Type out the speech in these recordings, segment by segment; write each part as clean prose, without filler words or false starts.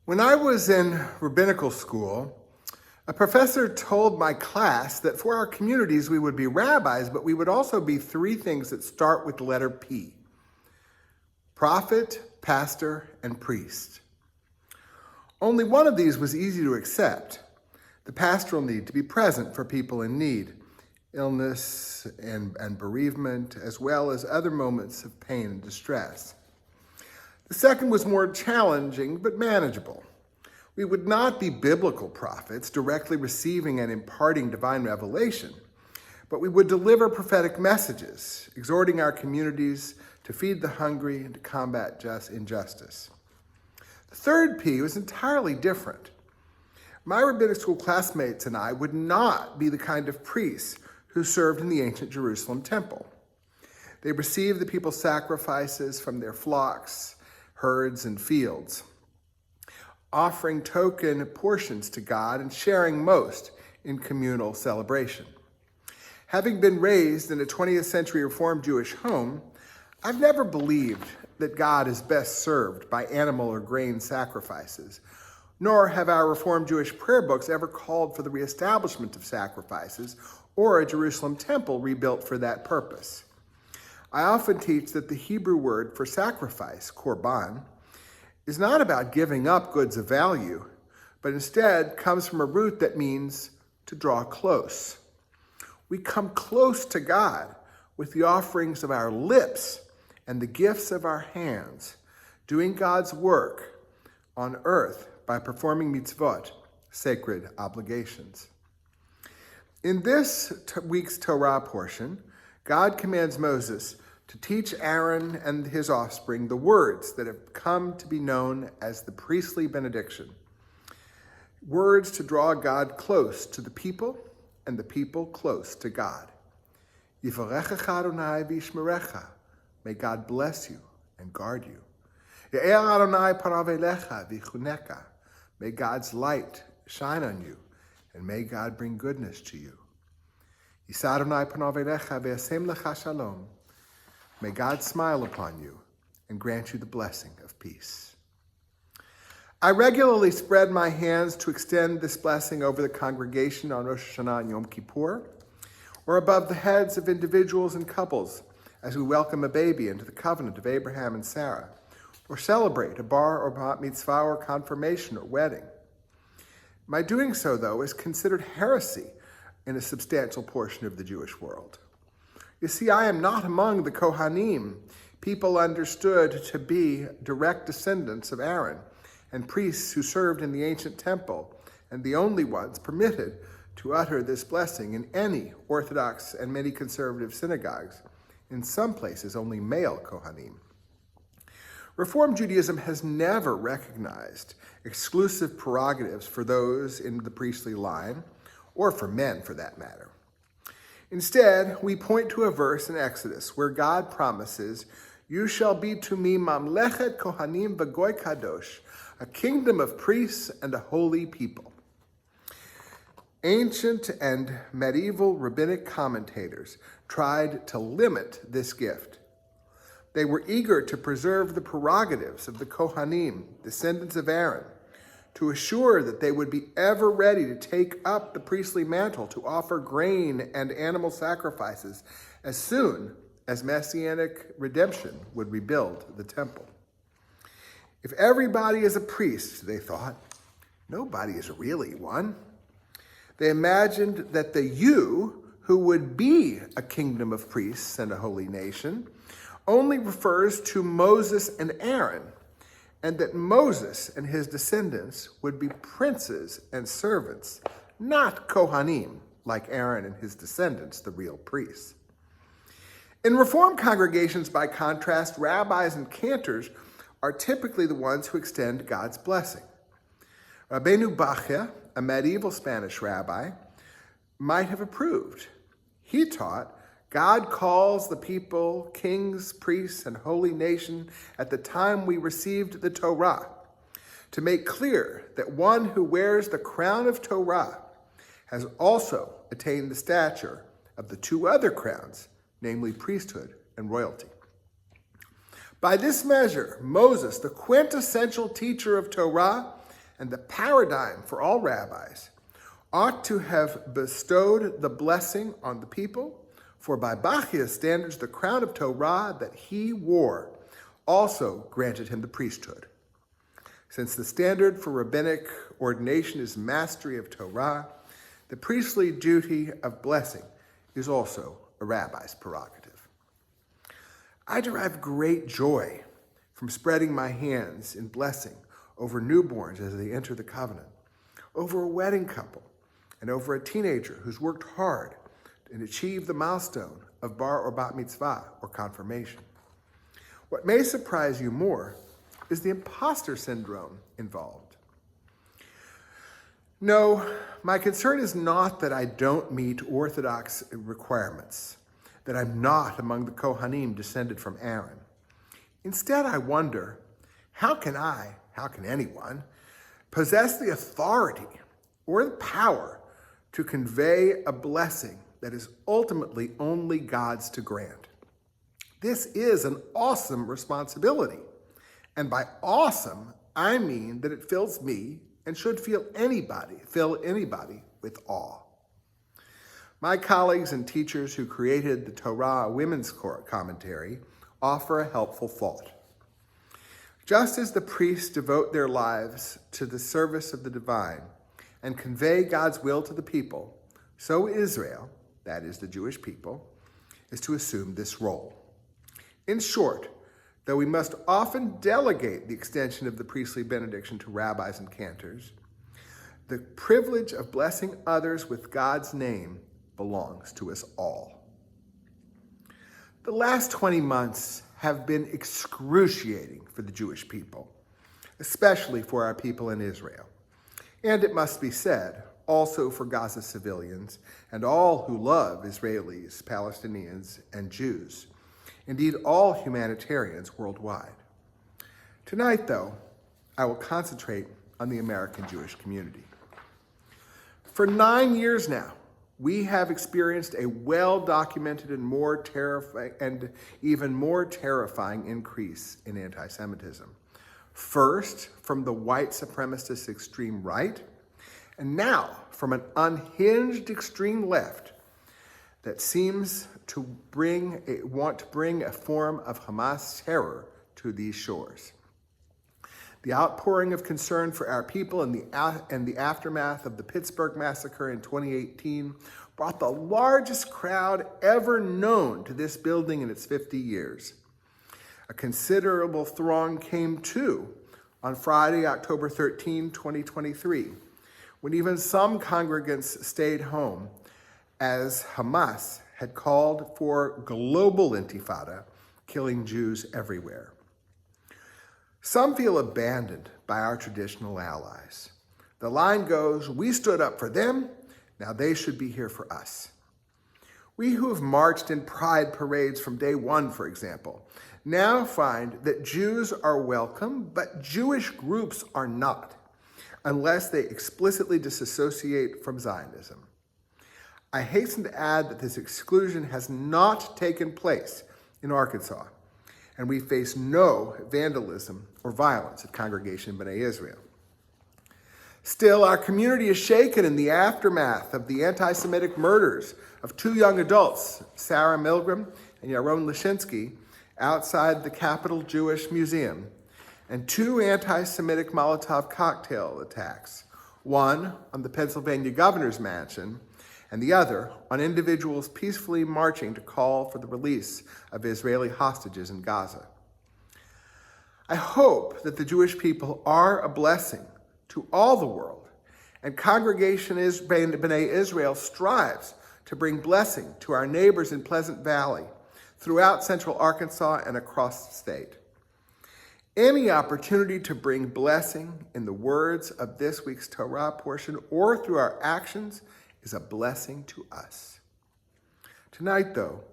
When I was in rabbinical school, a professor told my class that for our communities we would be rabbis, but we would also be three things that start with the letter P: prophet, pastor, and priest. Only one of these was easy to accept: the pastoral need to be present for people in need, illness and bereavement, as well as other moments of pain and distress. The second was more challenging but manageable. We would not be biblical prophets directly receiving and imparting divine revelation, but we would deliver prophetic messages, exhorting our communities to feed the hungry and to combat injustice. The third P was entirely different. My rabbinic school classmates and I would not be the kind of priests who served in the ancient Jerusalem temple. They received the people's sacrifices from their flocks, herds, and fields, offering token portions to God and sharing most in communal celebration. Having been raised in a 20th century Reformed Jewish home, I've never believed that God is best served by animal or grain sacrifices, nor have our Reformed Jewish prayer books ever called for the reestablishment of sacrifices or a Jerusalem temple rebuilt for that purpose. I often teach that the Hebrew word for sacrifice, korban, is not about giving up goods of value, but instead comes from a root that means to draw close. We come close to God with the offerings of our lips and the gifts of our hands, doing God's work on earth by performing mitzvot, sacred obligations. In this week's Torah portion, God commands Moses to teach Aaron and his offspring the words that have come to be known as the priestly benediction, words to draw God close to the people and the people close to God. Yivarechecha Adonai v'yishmerecha. May God bless you and guard you. Ye'er Adonai panav elecha v'yichuneka. May God's light shine on you, and may God bring goodness to you. Yisa Adonai panav elecha v'yasem lecha shalom. May God smile upon you and grant you the blessing of peace. I regularly spread my hands to extend this blessing over the congregation on Rosh Hashanah and Yom Kippur, or above the heads of individuals and couples as we welcome a baby into the covenant of Abraham and Sarah, or celebrate a bar or bat mitzvah or confirmation or wedding. My doing so, though, is considered heresy in a substantial portion of the Jewish world. You see, I am not among the Kohanim, people understood to be direct descendants of Aaron, and priests who served in the ancient temple, and the only ones permitted to utter this blessing in any Orthodox and many conservative synagogues, in some places only male Kohanim. Reform Judaism has never recognized exclusive prerogatives for those in the priestly line, or for men for that matter. Instead, we point to a verse in Exodus where God promises, "You shall be to me mamlechet kohanim v'goy kadosh," a kingdom of priests and a holy people. Ancient and medieval rabbinic commentators tried to limit this gift. They were eager to preserve the prerogatives of the Kohanim, descendants of Aaron, to assure that they would be ever ready to take up the priestly mantle to offer grain and animal sacrifices as soon as Messianic redemption would rebuild the temple. If everybody is a priest, they thought, nobody is really one. They imagined that the you, who would be a kingdom of priests and a holy nation, only refers to Moses and Aaron, and that Moses and his descendants would be princes and servants, not Kohanim, like Aaron and his descendants, the real priests. In Reform congregations, by contrast, rabbis and cantors are typically the ones who extend God's blessing. Rabbeinu Bachya, a medieval Spanish rabbi, might have approved. He taught, God calls the people kings, priests, and holy nation at the time we received the Torah, to make clear that one who wears the crown of Torah has also attained the stature of the two other crowns, namely priesthood and royalty. By this measure, Moses, the quintessential teacher of Torah, and the paradigm for all rabbis, ought to have bestowed the blessing on the people, for by Bachya's standards the crown of Torah that he wore also granted him the priesthood. Since the standard for rabbinic ordination is mastery of Torah, the priestly duty of blessing is also a rabbi's prerogative. I derive great joy from spreading my hands in blessing over newborns as they enter the covenant, over a wedding couple, and over a teenager who's worked hard and achieved the milestone of bar or bat mitzvah or confirmation. What may surprise you more is the imposter syndrome involved. No, my concern is not that I don't meet Orthodox requirements, that I'm not among the Kohanim descended from Aaron. Instead, I wonder, how can anyone, possess the authority or the power to convey a blessing that is ultimately only God's to grant? This is an awesome responsibility. And by awesome, I mean that it fills me and should fill anybody with awe. My colleagues and teachers who created the Torah Women's Commentary offer a helpful thought. Just as the priests devote their lives to the service of the divine and convey God's will to the people, so Israel, that is the Jewish people, is to assume this role. In short, though we must often delegate the extension of the priestly benediction to rabbis and cantors, the privilege of blessing others with God's name belongs to us all. The last 20 months have been excruciating for the Jewish people, especially for our people in Israel. And it must be said, also for Gaza civilians and all who love Israelis, Palestinians, and Jews. Indeed, all humanitarians worldwide. Tonight, though, I will concentrate on the American Jewish community. For 9 years now, we have experienced a well-documented and even more terrifying increase in anti-Semitism. First, from the white supremacist extreme right, and now from an unhinged extreme left that seems to want to bring a form of Hamas terror to these shores. The outpouring of concern for our people and the aftermath of the Pittsburgh massacre in 2018 brought the largest crowd ever known to this building in its 50 years. A considerable throng came too on Friday, October 13, 2023, when even some congregants stayed home as Hamas had called for global intifada, killing Jews everywhere. Some feel abandoned by our traditional allies. The line goes, we stood up for them, now they should be here for us. We who have marched in pride parades from day one, for example, now find that Jews are welcome, but Jewish groups are not, unless they explicitly disassociate from Zionism. I hasten to add that this exclusion has not taken place in Arkansas, and we face no vandalism or violence at Congregation B'nai Israel. Still, our community is shaken in the aftermath of the anti-Semitic murders of 2 young adults, Sarah Milgram and Yaron Lashinsky, outside the Capitol Jewish Museum, and 2 anti-Semitic Molotov cocktail attacks, one on the Pennsylvania governor's mansion and the other on individuals peacefully marching to call for the release of Israeli hostages in Gaza. I hope that the Jewish people are a blessing to all the world, and Congregation B'nai Israel strives to bring blessing to our neighbors in Pleasant Valley, throughout central Arkansas and across the state. Any opportunity to bring blessing in the words of this week's Torah portion or through our actions is a blessing to us. Tonight, though,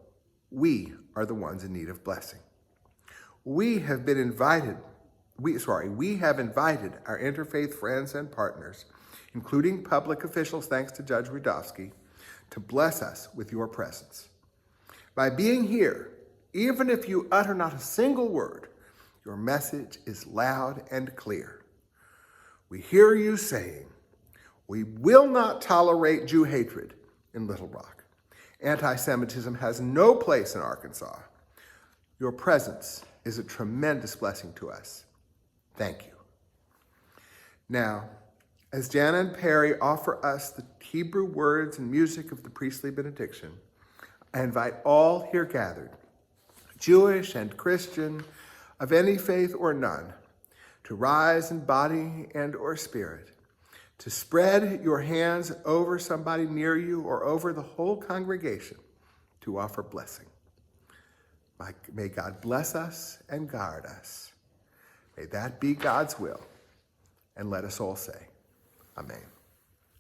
we are the ones in need of blessing. We have invited our interfaith friends and partners, including public officials, thanks to Judge Rudofsky, to bless us with your presence. By being here, even if you utter not a single word, your message is loud and clear. We hear you saying, we will not tolerate Jew hatred in Little Rock. Anti-Semitism has no place in Arkansas. Your presence is a tremendous blessing to us. Thank you. Now, as Jana and Perry offer us the Hebrew words and music of the priestly benediction, I invite all here gathered, Jewish and Christian, of any faith or none, to rise in body and or spirit, to spread your hands over somebody near you or over the whole congregation to offer blessing. May God bless us and guard us. May that be God's will. And let us all say, Amen.